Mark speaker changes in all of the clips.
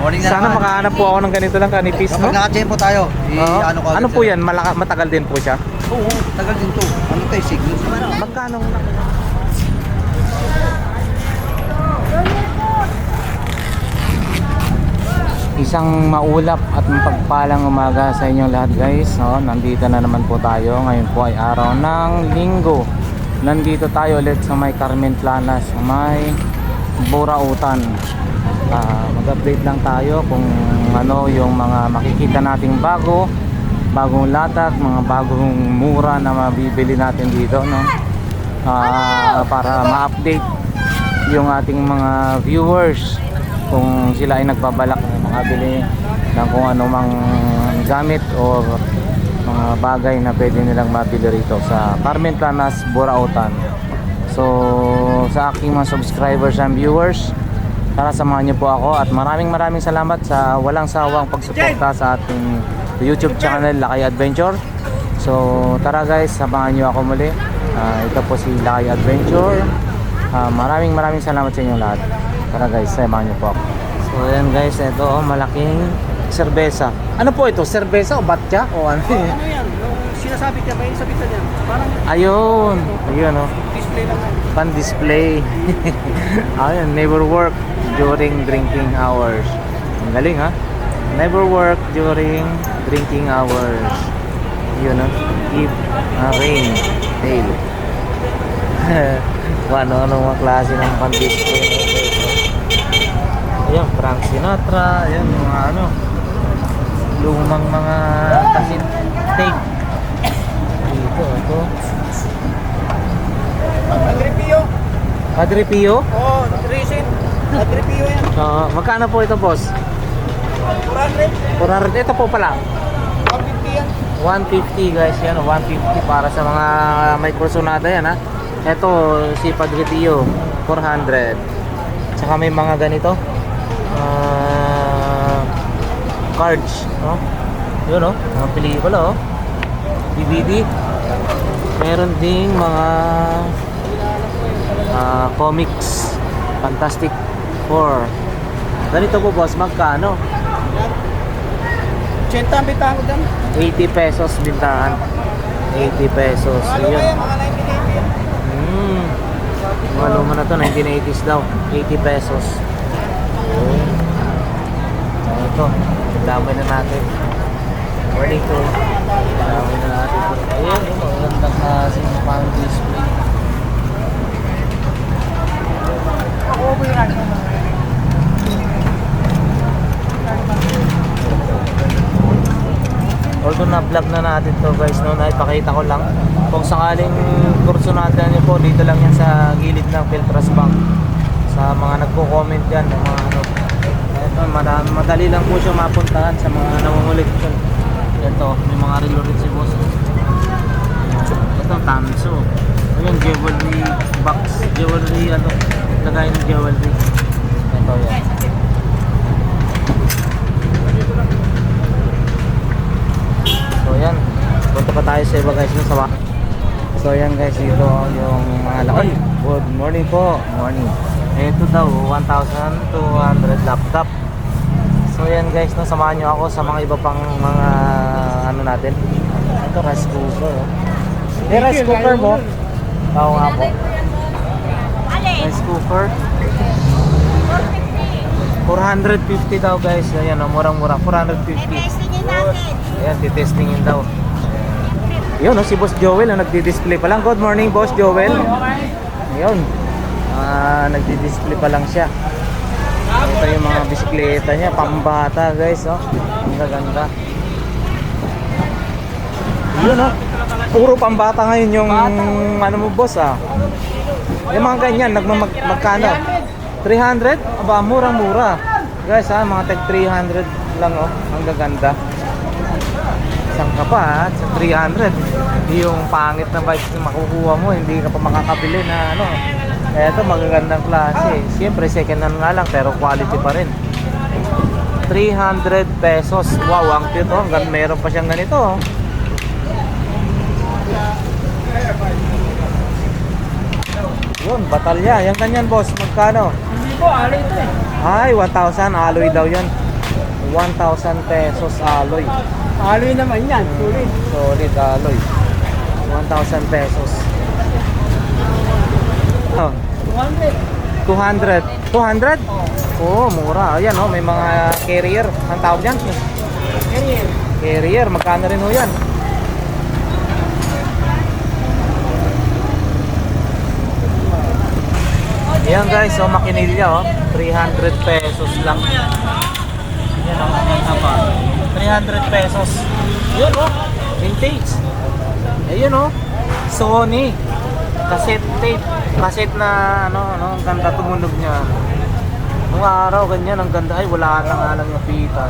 Speaker 1: Morning na
Speaker 2: Sana
Speaker 1: naman.
Speaker 2: makahanap po ako ng ganito lang kanipis, no?
Speaker 1: Kapag naka-tempo tayo,
Speaker 2: Oo.
Speaker 1: ano ko
Speaker 2: Ano
Speaker 1: agad
Speaker 2: po
Speaker 1: sila.
Speaker 2: yan? Matagal din po siya?
Speaker 1: Oo, tagal din to. Ano tayo, signals.
Speaker 2: Magkano? Isang maulap at mapagpalang umaga sa inyong lahat, guys. No, nandito na naman po tayo. Ngayon po ay araw ng Linggo. Nandito tayo ulit sa may Carmen Planas, sa may Burautan. Mag-update lang tayo kung ano yung mga makikita nating bagong latag, mga bagong mura na mabibili natin dito, no? Para ma-update yung ating mga viewers kung sila ay nagbabalak na makabili ng kung ano mang gamit o mga bagay na pwede nilang mabili rito sa Carmen Planas, Burautan. So sa aking mga subscribers and viewers, tara samahan niyo po ako at maraming salamat sa walang sawang pagsuporta sa ating YouTube channel Lakay Adventure. So tara guys, samahan niyo ako muli. Ito po si Lakay Adventure. Maraming salamat sa inyong lahat. Tara guys, samahan niyo po ako. So ayan guys, ito malaking serbesa. Ano po ito? Serbesa o batya o ano?
Speaker 3: Ano yan? Sinasabi ka, may sabitan yan. Parang
Speaker 2: Ayun oh.
Speaker 3: display lang yan.
Speaker 2: Pan-display. Ayun, never work during drinking hours. Ang galing ha. Never work during drinking hours. Yun oh. Keep rain. Hail. Ano mga klase ng pan-display. Ayan, Frank Sinatra. Ayan, mga ano, lumang mga cassette tape. Ito.
Speaker 3: Padre Pio.
Speaker 2: Padre Pio?
Speaker 3: Oo, recent. Padre Pio yan.
Speaker 2: Magkano po ito, boss?
Speaker 3: 400.
Speaker 2: 400. Ito po pala
Speaker 3: 150 yan.
Speaker 2: 150 guys, yan 150 para sa mga may kursunada yan ha. Ito si Padre Pio 400. Saka may mga ganito cards, no? Yun no, mga pelikula oh. DVD. Meron ding mga comics. Fantastic Four. Ganito po boss, magkano?
Speaker 3: 80 ang bitahan ko dyan.
Speaker 2: 80 pesos bintahan. 80 pesos.
Speaker 3: Ano
Speaker 2: Ayan.
Speaker 3: kaya, mga 1980 yan.
Speaker 2: Mga luma na to, 1980s daw. 80 pesos. Ayan. Ito, damay na natin. Morning to. Damay na natin. Ayan, yung magandang kasi pang display. Although na-vlog na natin to guys, no, ipakita ko lang kung sakaling kursunada nyo po, dito lang yan sa gilid ng Peltras Bank. Sa mga nagko-comment yan, ng mga ano, ito, madali lang po siya mapuntahan sa mga nangungulit. Ito, may mga relo rin si boss. Ito, Tanso. Ayan, jewelry box, jewelry, ano, lagay ng jewelry. Ito yan. So yan, punta pa tayo sa iba guys no, sa so yan guys, ito yung mga lakay. Good morning po. Morning. Ito daw 1,200 laptop. So yan guys no, samahan nyo ako sa mga iba pang mga ano natin. Ito rice cooker oh. Rice cooker mo? Oo nga po. Rice cooker 450 daw guys. Ayan oh, murang-mura 450. Ayan, titestingin daw. Yun, no, si Boss Joel na nagdi-display pa lang. Good morning, Boss Joel. Ayun. Nagdi-display pa lang siya. Ito yung mga bisikleta niya, pambata guys, oh. Ang gaganda. Yun, no. Puro pambata ngayon yung ano mo, boss, ah. Yung mga ganyan, magkano? 300? Aba, murang-mura. Guys, mga tag 300 lang, oh. Ang gaganda. Isang ka pa sa 300. Yung pangit na bikes na makukuha mo, hindi ka pa makakabili na ano. Kaya ito magagandang klase. Siyempre second hand nga lang pero quality pa rin. 300 pesos. Wow, ang cute oh. Meron pa siyang ganito oh. Yun, batalya. Yan ganyan boss, magkano?
Speaker 3: Hindi po, alay ito eh.
Speaker 2: Ay, 1,000. Alloy daw yan. 1,000 pesos alloy.
Speaker 3: Aloy naman yan, sulit.
Speaker 2: Solid alloy. 1,000 pesos. Oh,
Speaker 3: 200.
Speaker 2: 200. 200? Oo, mura. Ayan oh, may mga carrier. Ang tawag dyan?
Speaker 3: Carrier.
Speaker 2: Carrier, magkano rin ho yan? Ayan guys, oh, makinilya oh. 300 pesos lang. Ayan oh, makita pa. 300 pesos. Yun oh, vintage. Ayun oh, Sony. Cassette tape. Cassette na ang ganda tumunog niya. Nung araw, ganyan, ang ganda. Ay, wala na nga lang yung pita.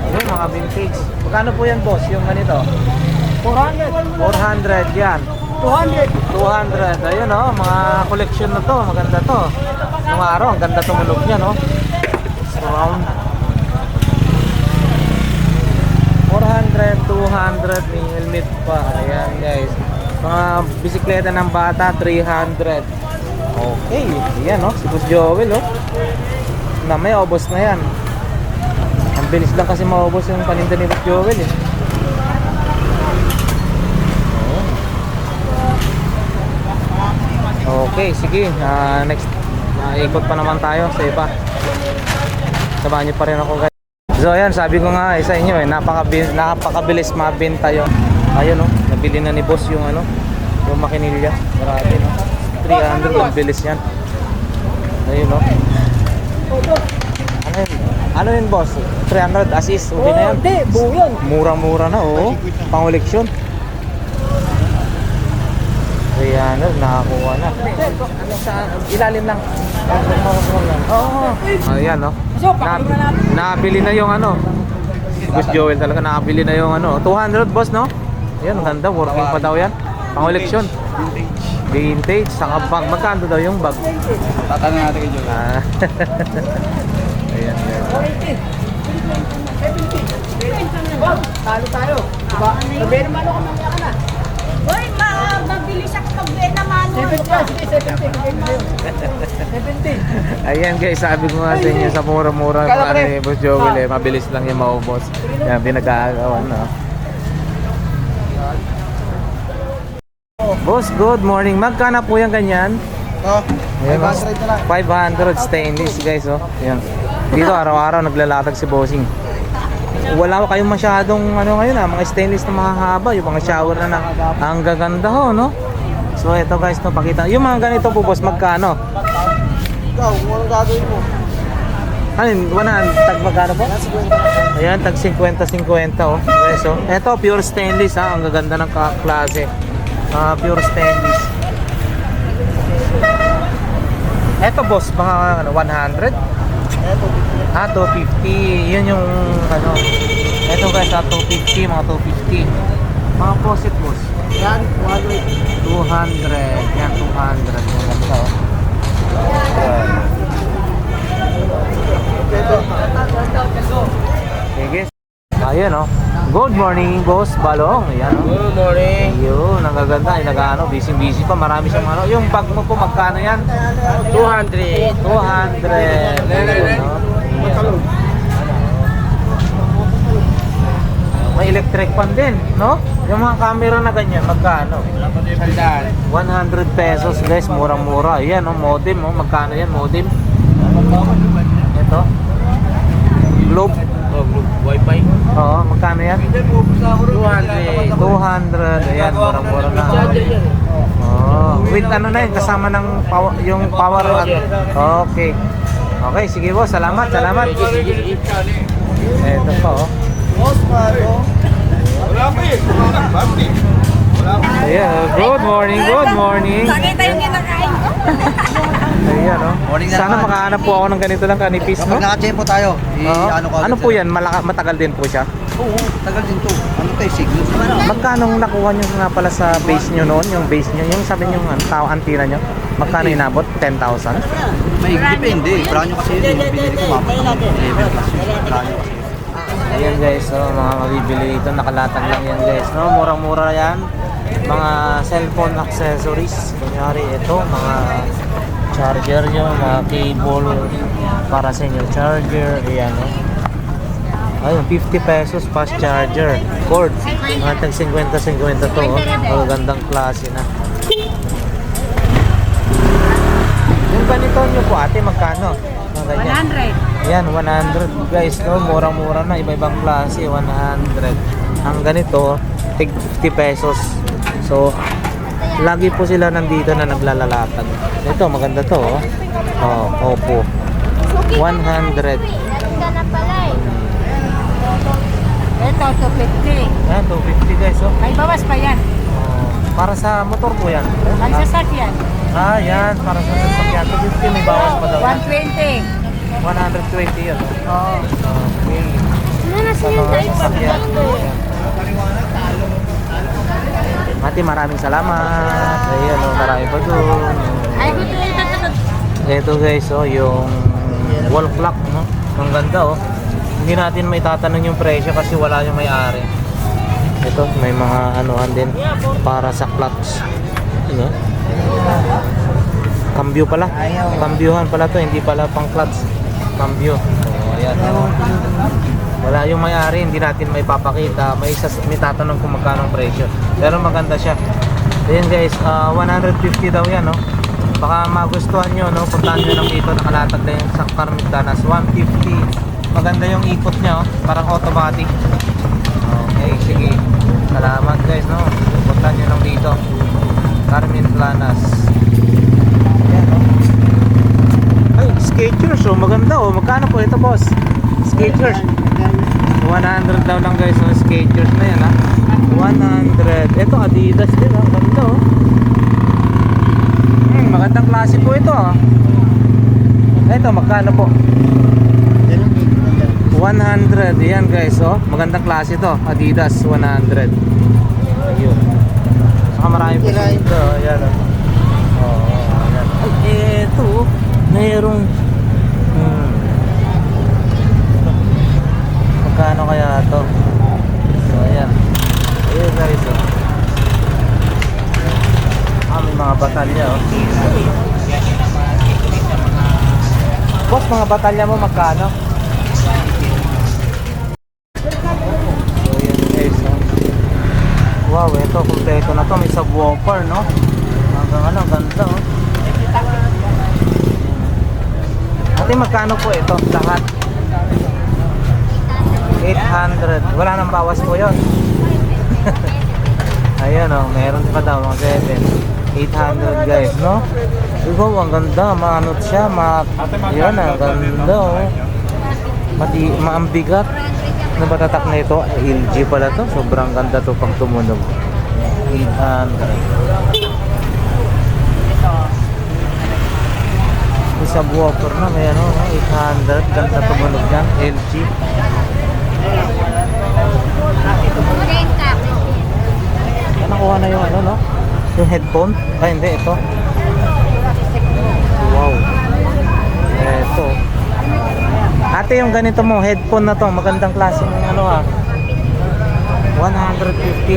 Speaker 2: Ayun, mga vintage. Magkano po yan, boss? Yung ganito?
Speaker 3: 400.
Speaker 2: 400 yan.
Speaker 3: 200.
Speaker 2: 200. Ayun, oh, mga collection na to. Maganda to. Nung araw, ang ganda tumunog niya, no? Surround. 400, 200, may helmet pa. Ayan, guys. Mga bisikleta ng bata, 300. Okay, yan oh, si Boss Joel oh. May ubos na yan. Ang bilis lang kasi maubos yung paninda ni Boss Joel eh. Okay, sige. Next, ikot pa naman tayo sa iba. Samahan niyo pa rin ako guys. So ayan, sabi ko nga sa inyo eh, napakabilis mabenta yun. Ayun oh, nabili na ni Boss yung yung makinilya. Grabe no. 300 ang bilis yan. Ayun no. Ano yun boss? 300 as is, okay na yan?
Speaker 3: Hindi, buo yun.
Speaker 2: Mura-mura na oh. Pang-koleksyon. 300, nakakuha na. Sa ilalim lang. Oo. Ayan no. Nakabili na yung si Boss Joel talaga nakabili na yung 200 boss no? Ayan, ang ganda, working pa daw yan. Pang-koleksyon. Vintage, saka bag. Magkano daw yung bag?
Speaker 1: Tatanong natin kay Joel.
Speaker 2: Ayan, ayan.
Speaker 3: 70. Talo tayo. Diba? Sabi naman ako mamaya ka na.
Speaker 4: Uy, mabilis ako pag-uwi naman.
Speaker 3: 70.
Speaker 2: Ayan guys, sabi ko nga sa inyo sa mura-mura ni Boss Joel eh. Mabilis lang yung maubos. Yan, pinag-aagawan na. Boss, good morning. Magkano po yan ganyan?
Speaker 1: Oh,
Speaker 2: Ayan,
Speaker 1: 500 na lang.
Speaker 2: 500 stainless guys oh. Ayan. Dito araw-araw naglalatag si Bossing. Wala kayong masyadong ngayon mga stainless na mahahaba, yung mga shower na ang gaganda ho no. So ito guys no, pakita. Yung mga ganito po boss, magkano?
Speaker 1: Ikaw, anong gagawin mo?
Speaker 2: Ano, 100 tag magkano po? Ayan, tag 50-50 oh. Guys oh. Ito pure stainless ha, ang gaganda ng klase. Pure stainless. Ito boss, mga 100? 250. Yun yung Ito guys, 250, mga 250. Mga faucet boss.
Speaker 1: Yan,
Speaker 2: 200. Yan, 200. Yung ganda oh. Sige. Ayan oh. Good morning, Boss Balong. Ayan oh.
Speaker 3: Good morning.
Speaker 2: Ayun, nagaganda. Ay, busy pa. Marami siyang Yung bag mo po, magkano yan?
Speaker 3: 200.
Speaker 2: 200. Ayun, no? May electric fan din, no? Yung mga camera na ganyan, magkano? 100 pesos guys, murang-mura. Ayan, oh, modem, oh. Magkano yan, modem? Ito. Globe.
Speaker 3: Oh, group wifi.
Speaker 2: Oo, magkano yan?
Speaker 3: 200.
Speaker 2: 200. Ayan, murang-mura na. Oh, with na yun, kasama ng yung power. Okay. Okay, sige boss, salamat. Ito pa oh.
Speaker 3: Wala pa eh.
Speaker 2: Ayan, good morning.
Speaker 4: Nakita yung kinakain ko.
Speaker 2: Ayan oh.
Speaker 1: Morning na
Speaker 2: Sana
Speaker 1: naman.
Speaker 2: makahanap po ako ng ganito lang kanipis, no?
Speaker 1: Kapag naka-tempo tayo,
Speaker 2: Oo.
Speaker 1: ano
Speaker 2: Ano po yan? Matagal din po siya?
Speaker 1: Oo, tagal din to. Ano tayo, signals.
Speaker 2: Magkano nakuha nyo nga pala sa base nyo noon? Yung base nyo, yung sabi nyo tao antira nyo? Magkano inabot? 10,000?
Speaker 1: May depende. Branyo kasi yun. Yung binili ko, mabot ng 11 plus. Branyo kasi.
Speaker 2: Ayan guys, so mga mabibili ito, nakalatag lang yan guys, no? Murang-mura yan. Mga cellphone accessories. Kunyari ito, mga charger nyo, mga cable para sa inyo charger. Ayan, no? Ayun, 50 pesos fast charger. Cord. Mga tag 50-50 to. Oh. Magandang klase na. Yung ganito nyo po ate, magkano? Mga ganyan.
Speaker 4: 100.
Speaker 2: Yan, 100 guys. No? Murang-mura na. Iba-ibang klase. 100. Ang ganito, tig 50 pesos. So, lagi po sila nandito na naglalalakad. Ito, maganda to. Oh, Oppo. 100.
Speaker 4: Ganda na pala eh. Ito, 250.
Speaker 2: Yan, 250 guys. Oh.
Speaker 4: May bawas pa yan.
Speaker 2: Oh, para sa motor po yan.
Speaker 4: May sasakyan.
Speaker 2: Yan. Para sa sasakyan. 250 may bawas pa daw.
Speaker 4: 120.
Speaker 2: 120 yun.
Speaker 4: Oo.
Speaker 2: Okay. Sa mga sasakyan. Ayan. Ate, maraming salamat. Ayan, marami pa doon.
Speaker 4: Ay, gusto ito.
Speaker 2: Ito guys, yung wall clock, no? Ang ganda, oh. Hindi natin may tatanong yung presyo kasi wala yung may-ari. Ito, may mga anuhan din para sa clutch. Ano? Cambio pala. Cambiohan pala to, hindi pala pang clutch. Cambio. So, ayan. Wala yung may-ari, hindi natin may papakita. May tatanong kung magkano ang presyo. Pero maganda siya. Ayan guys, 150 daw yan, no? Baka magustuhan nyo, no? Puntahan nyo lang dito, nakalatag na yung sa Carmen Planas, 150. Maganda yung ikot niya, oh. Parang automatic. Okay, sige. Salamat guys, no? Puntahan nyo lang dito, Carmen Planas. Ayan, oh. Ay, Skechers, oh. Maganda, oh. Magkano po ito, boss? Skechers. 100 daw lang guys, oh. Skechers na yan, ha? 100. Ito, Adidas din, oh. Maganda, oh. Magandang klase po ito, oh. Ito, magkano po? 100. Yan guys, oh. Magandang klase to. Adidas 100. Ayun. Saka marami po dito. Ayan, oh. Oh, ayan. Ay, eto. Mayroong magkano kaya to? So, ayan. Ayun guys, oh. May mga batalya, oh. Boss, mga batalya mo magkano? Wow, ito kompleto na to, may subwoofer, no? Hanggang ano, ganda, oh. Ate, magkano po ito lahat? 800. Wala nang bawas po yun. Ayun, oh, meron pa daw mga 800 guys, no? Ikaw, ang ganda, maanot siya, yan, ang ganda, oh. Maambigat. Ano ba tatak na ito? LG pala to. Sobrang ganda to pag tumunog. 800. May subwoofer na. May ano, 800. Ganda tumunog yan. LG. Nakuha na yung ano, no? Yung headphone. Ay, hindi. Ito. Wow. Ito. Ate, yung ganito mo, headphone na to, magandang klase ng ano, 150.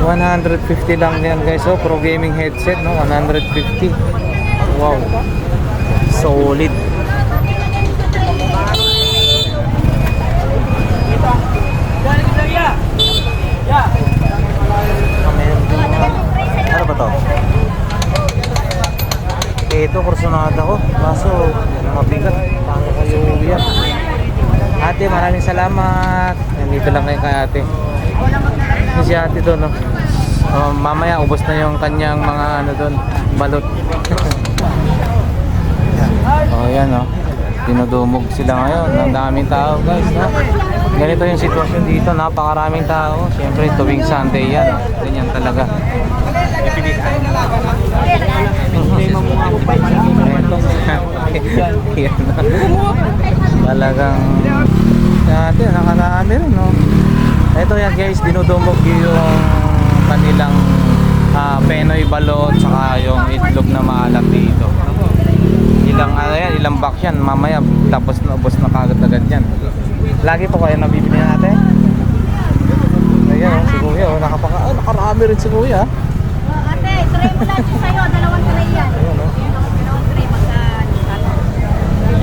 Speaker 2: 150 lang yan guys, oh, pro gaming headset, no? 150. Wow. Solid. Ano ba to? Ito, kursunada ko. Kaso, mabigat. Paano kayo yan? Ate, maraming salamat. Nandito lang kayo kay ate. Si ate doon, no? Mamaya, ubos na yung kanyang mga ano doon, balot. Yan, no? Dinudumog sila ngayon. Ang daming tao, guys, no? Ganito yung sitwasyon dito. Napakaraming tao. Siyempre, tuwing Sunday yan. Ganyan talaga. Talagang dati nakarami rin, no? Ito yan guys, dinudumog yung kanilang Penoy balot saka yung itlog na maalat dito. Ilang box yan, mamaya tapos na ubos na kagad-agad yan. Lagi po kayo nabibili natin. Ayan, si Kuya, nakarami rin si Kuya.
Speaker 4: Ate, try mo natin sa'yo. 2 tray yan.
Speaker 2: Ayan, no?
Speaker 4: 2 tray, magka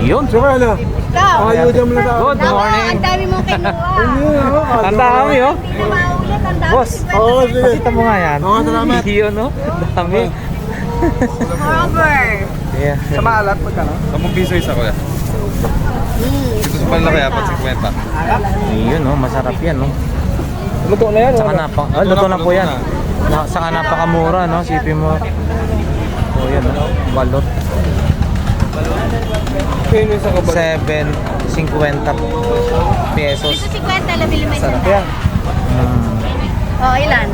Speaker 2: Yun.
Speaker 3: Saka na.
Speaker 4: Ikaw.
Speaker 3: Ayudan mo na sa
Speaker 2: Good
Speaker 4: Naku,
Speaker 2: morning.
Speaker 4: ang dami mong kinuha.
Speaker 2: Ang dami oh.
Speaker 4: Hindi na maulit, ang dami.
Speaker 2: Boss,
Speaker 3: Oo, sige.
Speaker 2: pakita mo nga yan.
Speaker 3: Oo, salamat.
Speaker 2: Yun oh. Ang dami.
Speaker 4: Robert.
Speaker 2: Yeah.
Speaker 3: Sa maalat po ka, no?
Speaker 5: 10 piso isa ko yan. Gusto pa lang kaya pag 50.
Speaker 2: Yun oh, masarap yan oh.
Speaker 3: Luto na yan.
Speaker 2: Saka luto na po yan. Saka napakamura no, sipin mo. Oh yan oh, balot.
Speaker 3: Kaya yung sa kabal.
Speaker 2: 7.50 pesos.
Speaker 4: Ito 50, labili mo
Speaker 2: Sarap
Speaker 4: isang.
Speaker 2: yan.
Speaker 4: Oh, ilan?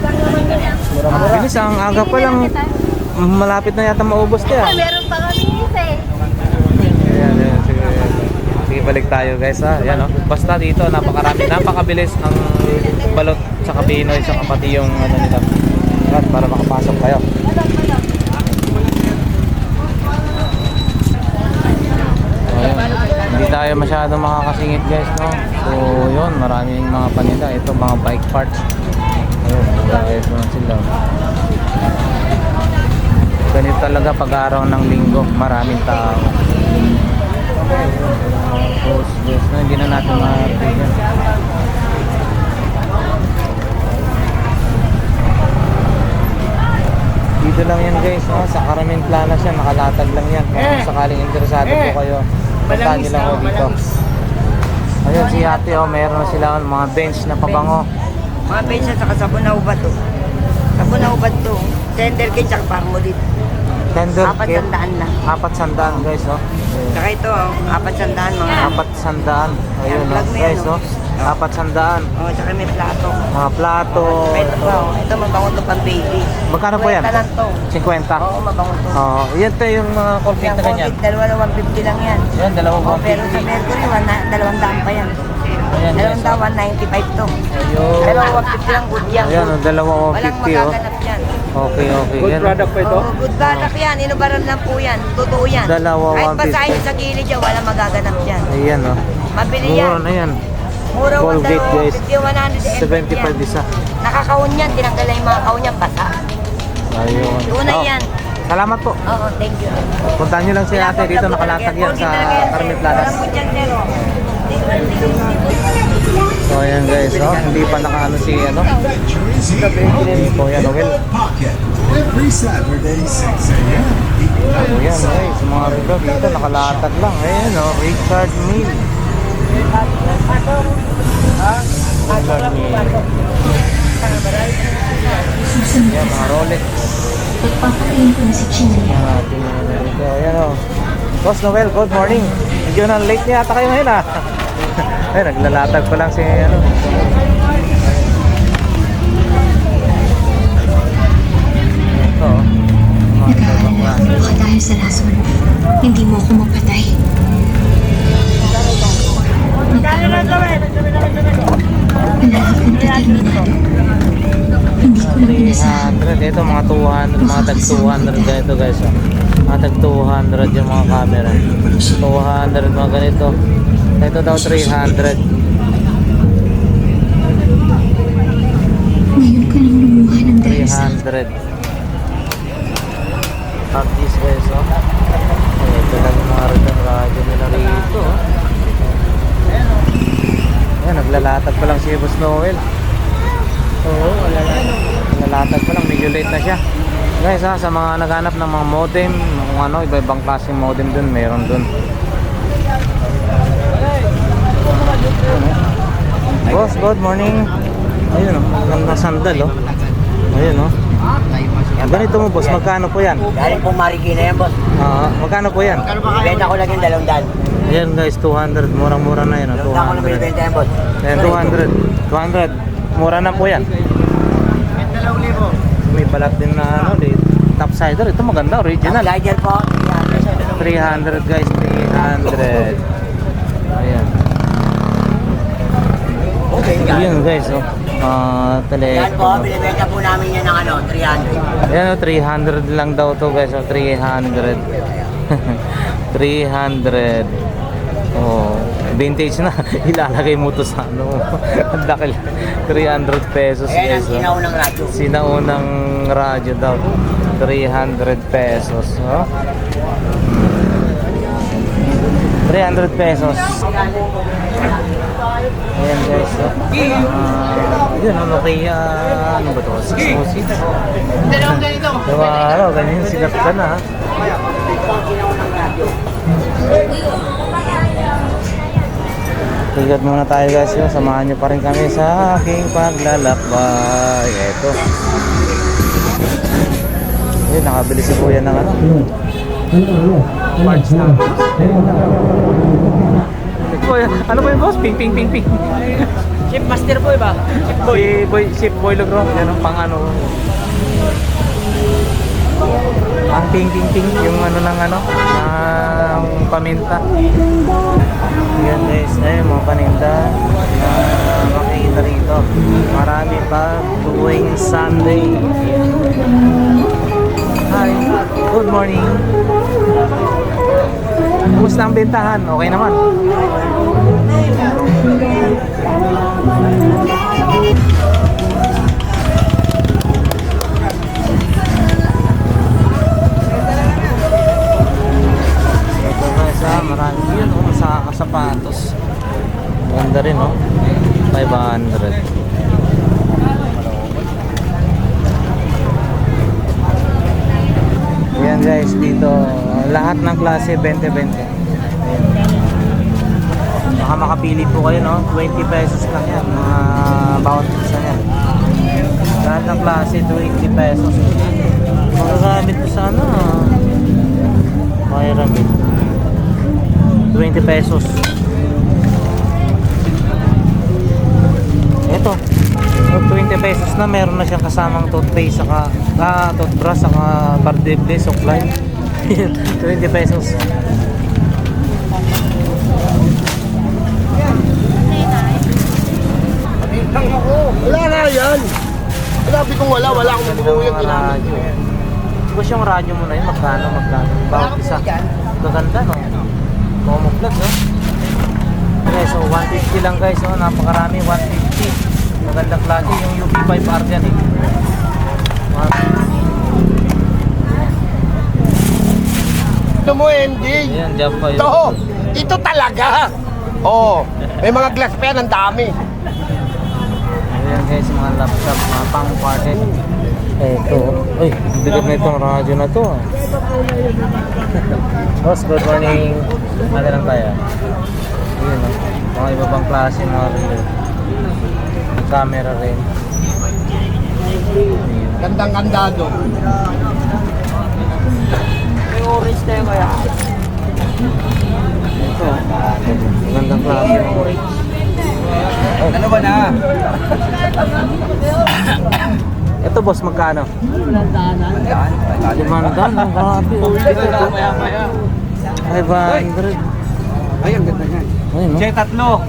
Speaker 2: Bilis, ang aga pa lang. Malapit na yata maubos
Speaker 4: Ah,
Speaker 2: kaya.
Speaker 4: meron pa kami isa eh.
Speaker 2: Ayan, sige. Sige, balik tayo guys ha. Ayan oh. Basta dito napakarami, napakabilis ang balot sa Pinoy sa pati yung ano nila. Ayan, para makapasok kayo. Ayan. Hindi tayo masyadong makakasingit guys no. So yun, maraming mga paninda. Ito mga bike parts. Ayun, guys naman sila. Ganito talaga pag araw ng linggo, maraming tao. Post na hindi na natin makakabigyan. Dito lang yan guys, no? Sa Carmen Plana siya, nakalatag lang yan. Kung sakaling interesado po kayo, puntahan nyo lang ako dito. Ayun si ate, oh, meron na sila mga bench na pabango.
Speaker 6: Mga pensa sa sabon na ubad to. Sabon na ubad to. Tender cake tsaka parmolid.
Speaker 2: Tender kit,
Speaker 6: 400 lang.
Speaker 2: 400 guys, oh.
Speaker 6: Tsaka ito, 400 mga.
Speaker 2: 400. Ayun, oh,
Speaker 6: Vlog mo yan,
Speaker 2: guys,
Speaker 6: oh.
Speaker 2: oh. 400.
Speaker 6: Oh, tsaka may plato.
Speaker 2: Mga plato.
Speaker 6: Ito pa, oh. Ito mabango to pang baby.
Speaker 2: Magkano po yan?
Speaker 6: 50 lang to.
Speaker 2: 50.
Speaker 6: Oo, mabango to.
Speaker 2: Oo, yan to yung mga Colgate
Speaker 6: Yung
Speaker 2: na ganyan.
Speaker 6: COVID, dalawa na 150 lang yan.
Speaker 2: Yan, dalawang
Speaker 6: Oh, pero sa
Speaker 2: 150.
Speaker 6: Mercury, 200 pa yan.
Speaker 2: Ayan, guys.
Speaker 6: 195 to.
Speaker 2: Ayun.
Speaker 6: Dalawang 150 lang, good yan.
Speaker 2: Ayan, oh, dalawang
Speaker 6: Walang
Speaker 2: 150 oh.
Speaker 6: magaganap yan.
Speaker 2: Okay, okay.
Speaker 3: Good
Speaker 2: Yan.
Speaker 3: product pa ito.
Speaker 6: Oo, good product yan. Inubaran lang po yan. Totoo yan.
Speaker 2: Dalawa,
Speaker 6: Kahit
Speaker 2: 150.
Speaker 6: basahin sa gilid yan, walang magaganap yan.
Speaker 2: Ayan, oh.
Speaker 6: Mabili
Speaker 2: Mura
Speaker 6: yan.
Speaker 2: na yan.
Speaker 6: Mura
Speaker 2: Colgate, guys.
Speaker 6: 150,
Speaker 2: 75 isa.
Speaker 6: Nakakaon yan. Tinanggal na yung mga kaon yan. Basa.
Speaker 2: Ayun.
Speaker 6: Tunay
Speaker 2: Oh,
Speaker 6: yan.
Speaker 2: Salamat po.
Speaker 6: Oo, thank you.
Speaker 2: Puntahan nyo lang si ate dito, nakalatag yan sa Carmen Planas.
Speaker 6: Walang mutyan, pero.
Speaker 2: So ayan guys, oh. Hindi pa nakaano si ano. Hindi po yan, Noel.
Speaker 7: Every Saturday, 6 a.m.
Speaker 2: Ayan guys, mga bro dito nakalatag lang. Ayan oh, Richard Mille. Richard Mille. Ayan, mga Rolex.
Speaker 8: Pagpapakain ko na si Chili.
Speaker 2: Ayan ating dito. Ayan oh. Boss Noel, good morning. Medyo na late niya ata kayo ngayon ah. Ay, naglalatag pa lang si ano. Ito oh. Mga ibang klase.
Speaker 8: Nag-aalala ka dahil sa lason. Hindi mo ako mapatay. Lagi kong determinado. Hindi ko lang inasahan.
Speaker 2: 300, ito mga 200, mga tag 200 ganito guys oh. Mga tag 200 yung mga camera. 200 mga ganito. Ito daw 300.
Speaker 8: Ngayon ka lang lumuha ng dahil sa
Speaker 2: 300. At this guys oh. Ito lang yung mga radyo nila rito oh. Ayan, naglalatag pa lang si Boss Noel. Oo, naglalatag pa lang, medyo late na siya. Guys ha, sa mga naghanap ng mga modem, kung ano, iba-ibang klaseng modem dun, meron dun. Boss, good morning. Ayun oh, ang sandal oh. Ayun oh. Ganito mo boss, magkano po yan?
Speaker 6: Galing po Marikina yan, boss.
Speaker 2: Magkano po yan?
Speaker 6: Benta ko lang yung 200.
Speaker 2: Ayan guys, 200. Murang-mura na yun. Oh, 200.
Speaker 6: yan, boss.
Speaker 2: Ayan, 200. 200. Mura na po yan. May balat din na ano, topsider. Ito maganda, original.
Speaker 6: Glider po.
Speaker 2: 300 guys, 300. Ayan. Ayan guys, oh.
Speaker 6: Yan po,
Speaker 2: Telepono.
Speaker 6: binibenta po namin yan ng 300.
Speaker 2: Ayan oh, 300 lang daw to guys, oh. 300. 300. Oh, vintage na. Ilalagay mo to sa ano. Ang laki. 300 pesos
Speaker 6: Ayan ang
Speaker 2: guys. Oh.
Speaker 6: sinaunang radyo.
Speaker 2: Sinaunang radyo daw. 300 pesos. Oh. 300 pesos. Ayan guys. Yun, Nokia, ano ba ito? 606. Diba, ano, ganyan sigat ka na. Tigat muna tayo guys, yun. Samahan nyo pa rin kami sa aking paglalakbay. Eto. Yun, nakabili si Kuya ng ano. Parts na. Ano ba yung boss? Ping ping ping ping.
Speaker 3: Chip Master Boy ba?
Speaker 2: Chip boy logro. Yan ang pang ano. Ang ping ping ping. Yung ano ng ano. Ng paminta. Yan guys. Ayun mga paninda. Na makikita rito. Marami pa tuwing Sunday. Hi. Good morning. Kumusta ang bentahan? Okay naman. Ito guys marami yun sa sapatos. Ganda rin 500. Yan guys, dito lahat ng klase 20-20. Baka makapili po kayo 20 pesos lang yan, mga bawat isa yan. Lahat ng klase 20 pesos. Magagamit ko sana Pyramid 20 pesos. Ito 20 pesos na, meron na siyang kasamang toothpaste saka toothbrush saka bardeble supply. 20 pesos.
Speaker 3: Wala na yan. Sinabi kong wala akong bumuhay yung ginamit.
Speaker 2: Tapos yung radyo mo na yun, magkano? Bawat isa. Gaganda Momo vlog Okay, so 150 lang guys, napakarami, 150. Magandang klase yung UP5R dyan
Speaker 3: Ito mo, MJ.
Speaker 2: Ayan, dyan pa yun.
Speaker 3: Ito talaga. May mga glass pa yan, ang dami.
Speaker 2: Ayan guys, mga laptop, mga pang party. Ito. Uy, bigat na itong radyo na to. Boss, good morning. Ano lang tayo? Ayan mga iba pang klase mga relo. Camera rin.
Speaker 3: Gandang-ganda doon. May orange na yung kaya.
Speaker 2: Ito. Magandang klase.
Speaker 1: Ano ba na?
Speaker 2: Ito boss, magkano? 500. Ang grabe. 500.
Speaker 1: Ay, ang ganda niyan.
Speaker 2: Ayun, no?
Speaker 1: tatlo.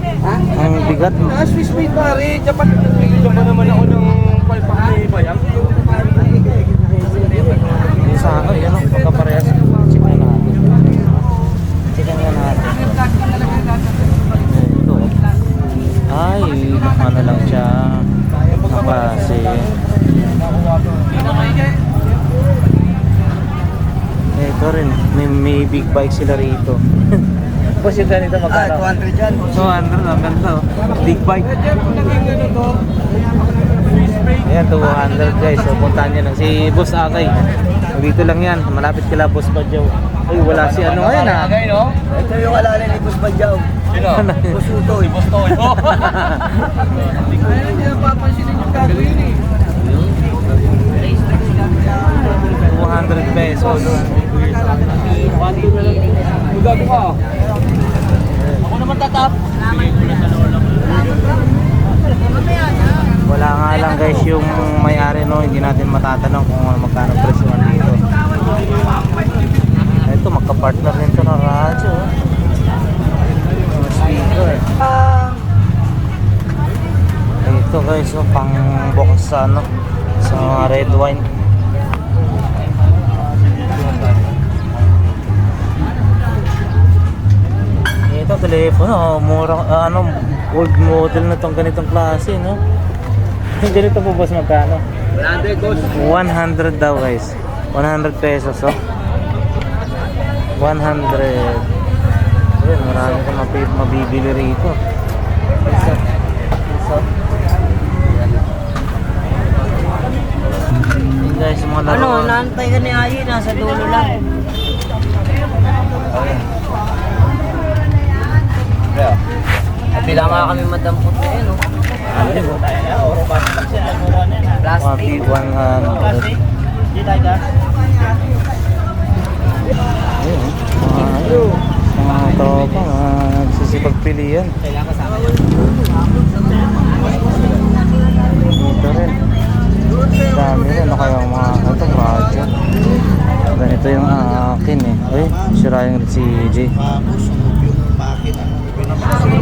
Speaker 2: Ang bigat.
Speaker 1: Swiss made pare. Dapat nagpili ba naman ako ng palpakay bayang?
Speaker 2: Yung sa ako, yan o, pagkaparehas. Check na natin. Check na natin. Ito. Ay, ano lang siya. Nakasi. Ito rin, may big bike sila rito. Boss, yung ganito magkano?
Speaker 1: 200 dyan.
Speaker 2: 200, ang ganda Big bike. Ayan, 200 guys. So, puntahan nyo lang si Boss Akay. Dito lang yan, malapit kila Boss Badyaw. Ay, wala si ano ngayon
Speaker 3: Ito yung alala ni Boss Badyaw.
Speaker 1: Sino?
Speaker 3: Boss Utoy.
Speaker 1: Boss Toy. Ayun, hindi napapansinin yung gagawin
Speaker 2: 200 pesos.
Speaker 1: Gago ka. Ako naman tatap.
Speaker 2: Wala nga lang guys yung may-ari hindi natin matatanong kung magkano presyohan dito. Ito, magka-partner rin ito na radyo. Speaker. Ito guys, pang bukas sa sa red wine. Ito, telepono, mura, old model na tong ganitong klase, no? Yung ganito po boss, magkano?
Speaker 1: 100 boss.
Speaker 2: 100 daw guys. 100 pesos, 100. Ayan, marami kang mabibili rito. Ayan guys, yung mga laruan.
Speaker 6: naantay ka ni Ayi, nasa dulo lang. Bila nga kami madampot na yun, oh.
Speaker 2: Plastic 100. Ayun, mga tropa, nagsisipagpilian. Dito rin. Dami rin, ano kayang mga ito, radyo. Ganito yung akin eh. Ay, sira yung si Jay.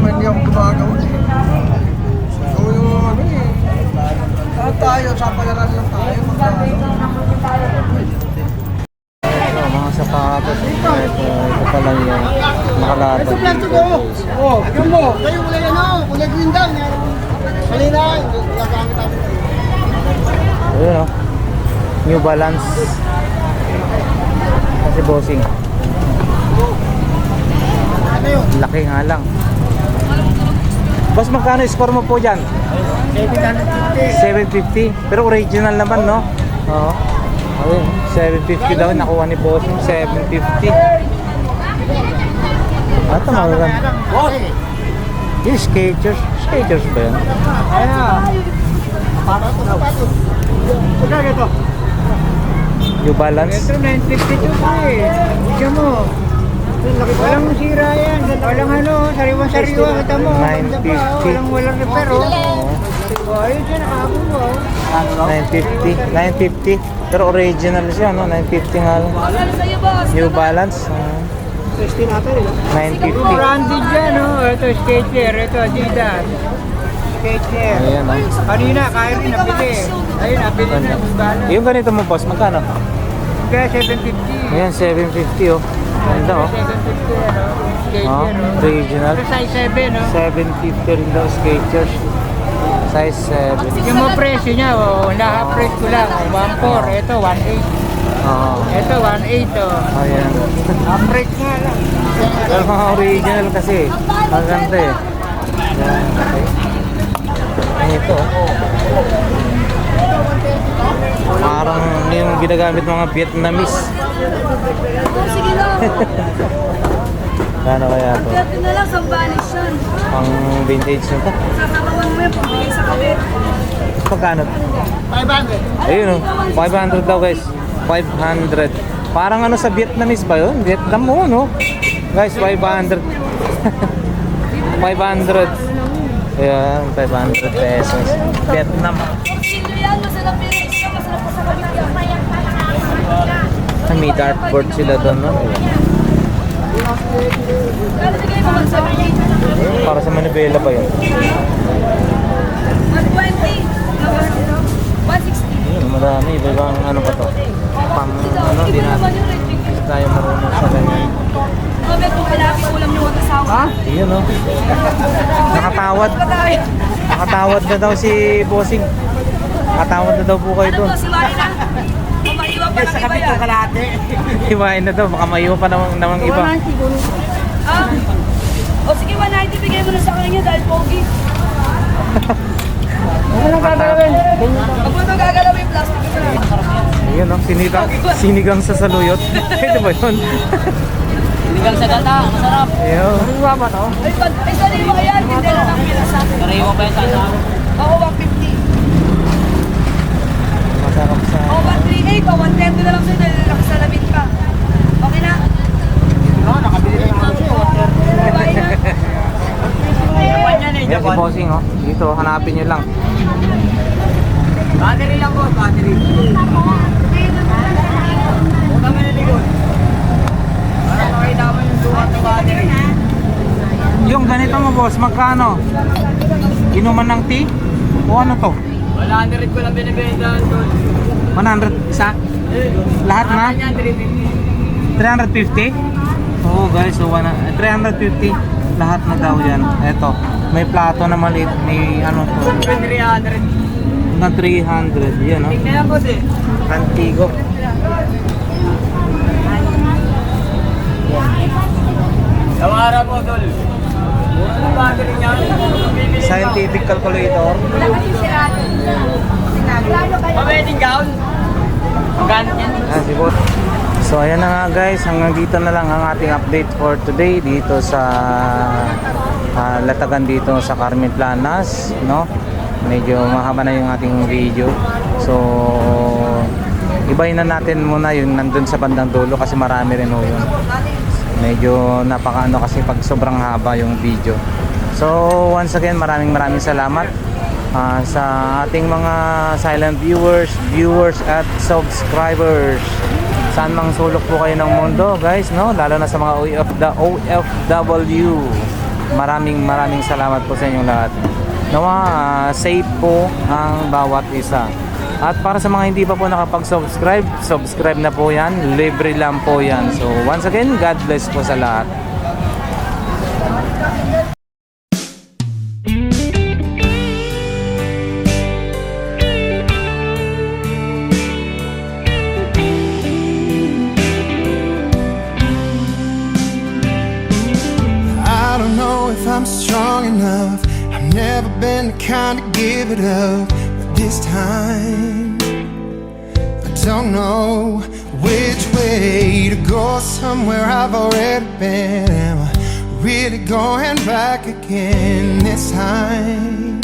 Speaker 3: Hindi ako gumagawa. So yung ano eh. Tayo, sa palaran lang tayo.
Speaker 2: Ito, mga sapatos. Ito pala yung nakalatag dito.
Speaker 3: Oh, yun mo. Kayo kulay ano, kulay green down. Salina, gagamit ako.
Speaker 2: Ayun o. New Balance. Kasi bossing. Laki nga lang. Boss, magkano score mo po dyan? 750. Pero original naman, no? Oo. Ayun, 750 daw. Nakuha ni bossing. 750. Ito, magaganda. Yung Skechers. Skechers ba yan?
Speaker 3: Pagka ito.
Speaker 2: New Balance.
Speaker 3: Ito 952 eh. Ika mo. Walang sira yan. Walang ano, sariwa-sariwa. Kita mo.
Speaker 2: 950.
Speaker 3: Walang repair oh. Ayun siya nakakuha oh.
Speaker 2: 950. 950. Pero original siya, no? 950 nga lang. New Balance.
Speaker 3: Testing natin eh.
Speaker 2: 950.
Speaker 3: Branded dyan oh. Ito Skecher. Ito Adidas. Skecher.
Speaker 2: Ayan, oh.
Speaker 3: Kanina, kaya rin nabili. Ayun, nabili na ng bala.
Speaker 2: Yung ganito mo, boss, magkano?
Speaker 3: Kaya 750.
Speaker 2: Ayan, 750, oh. Ganda, oh.
Speaker 3: 750 ano. Skecher
Speaker 2: Oh,
Speaker 3: oh.
Speaker 2: original.
Speaker 3: Ito size 7 no.
Speaker 2: 750 rin daw, Skechers. Size 7.
Speaker 3: Tingnan mo presyo niya, oh. Naka-price ko lang, oh. 1.4, ito 1.8.
Speaker 2: Oo.
Speaker 3: Ito 1.8 oh.
Speaker 2: Ayan.
Speaker 3: Naka-price nga lang.
Speaker 2: Pero mga original kasi. Ang ganda eh. Ayan, okay. Ito, oh. Parang yung ginagamit mga Vietnamese.
Speaker 4: Sige lang.
Speaker 2: Kano kaya to?
Speaker 4: Ito na lang sa vanish yun.
Speaker 2: Pang vintage na to.
Speaker 4: Sasabawan mo yan, pabigay sa kabit.
Speaker 2: Pagkano?
Speaker 3: 500.
Speaker 2: Ayun oh, 500 daw guys. 500. Parang ano sa Vietnamese ba yun? Vietnam mo, no? Guys, 500. 500. Ayan, 500 pesos. Vietnam.
Speaker 4: Sino yan? Masarap yung isa, masarap pa sa kabit yan.
Speaker 2: May dartboard sila doon, no?
Speaker 4: Pero bigay mo lang sa kabit.
Speaker 2: Para sa Manibela pa yun.
Speaker 4: 120. 160.
Speaker 2: Ayun, marami. Iba-ibang ano pa to. Pang ano, di tayo marunong sa ganyan.
Speaker 4: Robert, kung kailangan ulam niyo ang asawa. Ha?
Speaker 2: Ayun, no? Nakatawad. Nakatawad na daw si Bossing. Nakatawad na daw po kayo
Speaker 4: Ano
Speaker 2: doon.
Speaker 4: to, si Marina? O maiwan pa ng iba yan.
Speaker 3: kalate.
Speaker 2: Hiwain na daw. Baka maiwan pa namang iba.
Speaker 4: Ah? O sige, 190 bigay mo na sa kanya dahil pogi.
Speaker 3: Ano gagawin?
Speaker 4: Huwag mo ito gagalawin yung plastic ko na.
Speaker 2: Ayun, no? Sinigang sa saluyot. Ito ba yun?
Speaker 6: Sinigang sa gata, masarap.
Speaker 2: Ayun.
Speaker 3: Ano ba ba to?
Speaker 4: Ay, sariwa yan. Hindi na lang pinasa.
Speaker 6: Kariwa pa yung tasa.
Speaker 4: Ako, 150.
Speaker 2: Masarap sa...
Speaker 4: O, 138 o 110 na lang sa'yo dahil nakasalamin ka. Okay na?
Speaker 3: Oo, nakabili na ako siya.
Speaker 4: Bye na.
Speaker 2: Ayan si Bossing, oh. Dito, hanapin nyo lang.
Speaker 3: Battery lang po, battery. Huwag kami naligod. Para makita mo yung sukat ng battery.
Speaker 2: Yung ganito mo, boss, magkano? Inuman ng tea? O ano to?
Speaker 3: 100 ko lang binibenta doon.
Speaker 2: 100 isa? Lahat na? 350? Oo guys, so 350 lahat na daw yan. Eto, may plato na maliit, may ano to.
Speaker 3: 300.
Speaker 2: Hanggang 300, yan o.
Speaker 3: Tingnan po si.
Speaker 2: Antigo. Scientific calculator. Si Bot. So ayan na nga guys, hanggang dito na lang ang ating update for today dito sa latagan dito sa Carmen Planas, no? Medyo mahaba na yung ating video. So ibahin na natin muna yung nandun sa bandang dulo kasi marami rin ho yun. Medyo napakaano kasi pag sobrang haba yung video. So once again, maraming salamat sa ating mga silent viewers at subscribers. Saan mang sulok po kayo ng mundo guys, no? Lalo na sa mga OFW. Maraming salamat po sa inyong lahat. Nawa safe po ang bawat isa. At para sa mga hindi pa po nakapag-subscribe, subscribe na po yan. Libre lang po yan. So once again, God bless po sa lahat.
Speaker 9: I don't know if I'm strong enough. I've never been the kind to give it up. But this time, I don't know which way to go. Somewhere I've already been. Am I really going back again this time?